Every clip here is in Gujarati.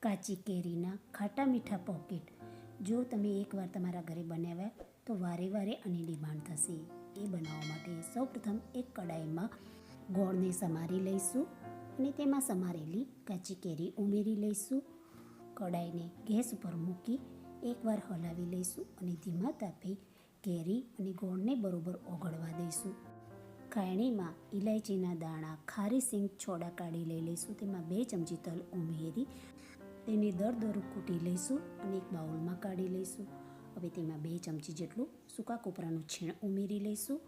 કાચી કેરીના ખાટા મીઠા પોકેટ જો તમે એકવાર તમારા ઘરે બનાવ્યા તો વારે વારે આની ડિમાન્ડ થશે. એ બનાવવા માટે સૌપ્રથમ એક કડાઈમાં ગોળને સમારી લઈશું અને તેમાં સમારેલી કાચી કેરી ઉમેરી લઈશું. કડાઈને ગેસ ઉપર મૂકી એકવાર હલાવી લઈશું અને ધીમા તાપે કેરી અને ગોળને બરોબર ઓગળવા દઈશું. ખાયણીમાં ઇલાયચીના દાણા, ખારી સિંગ છોડા કાઢી લઈ લઈશું. તેમાં 2 ચમચી તલ ઉમેરી તેને દરદરું કૂટી લઈશું અને એક બાઉલમાં કાઢી લઈશું. હવે તેમાં 2 ચમચી જેટલું સૂકા કોપરાનું છીણ ઉમેરી લઈશું.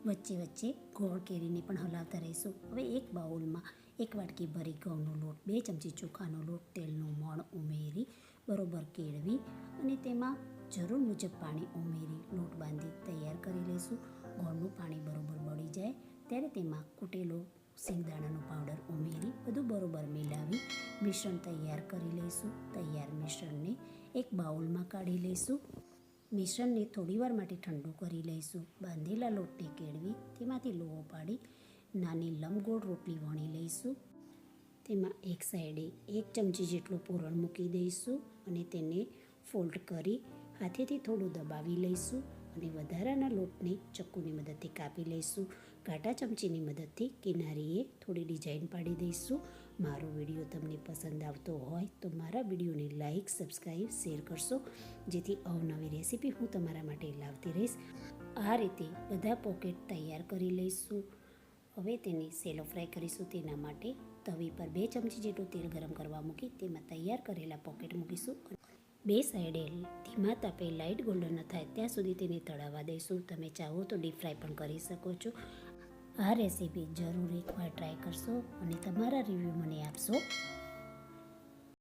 વચ્ચે વચ્ચે ગોળ કેરીને પણ હલાવતા રહીશું. હવે એક બાઉલમાં 1 વાટકી ભરી ઘઉંનો લોટ, 2 ચમચી ચોખાનો લોટ, તેલનું મોણ ઉમેરી બરોબર કેળવી અને તેમાં જરૂર મુજબ પાણી ઉમેરી લોટ બાંધી તૈયાર કરી લઈશું. ગોળનું પાણી બરોબર બળી જાય ત્યારે તેમાં કૂટેલો સિંગદાણાનો પાવડર ઉમેરી બધું બરોબર મિલાવી મિશ્રણ તૈયાર કરી લઈશું. તૈયાર મિશ્રણને એક બાઉલમાં કાઢી લઈશું. મિશ્રણને થોડીવાર માટે ઠંડુ કરી લઈશું. બાંધેલા લોટને કેળવી તેમાંથી લોહો પાડી નાની લંબગોળ રોટલી વણી લઈશું. તેમાં એક સાઈડે 1 ચમચી જેટલું પૂરણ મૂકી દઈશું અને તેને ફોલ્ડ કરી હાથેથી થોડું દબાવી લઈશું અને વધારાના લોટને ચક્કુની મદદથી કાપી લઈશું. કાંટા ચમચીની મદદથી કિનારીએ થોડી ડિઝાઇન પાડી દઈશું. મારો વિડીયો તમને પસંદ આવતો હોય તો મારા વિડીયોને લાઈક, સબસ્ક્રાઈબ, શેર કરશો જેથી અવનવી રેસીપી હું તમારા માટે લાવતી રહીશ. આ રીતે બધા પોકેટ તૈયાર કરી લઈશું. હવે તેને સેલો ફ્રાય કરીશું. તેના માટે તવી પર 2 ચમચી જેટલું તેલ ગરમ કરવા મૂકી તેમાં તૈયાર કરેલા પોકેટ મૂકીશું. 2 સાઈડે ધીમા તાપે લાઇટ ગોલ્ડન ન થાય ત્યાં સુધી તેને તળાવવા દઈશું. તમે ચાહો તો ડીપ ફ્રાય પણ કરી શકો છો. આ રેસીપી જરૂર એકવાર ટ્રાય કરશો અને તમારા રિવ્યૂ મને આપશો.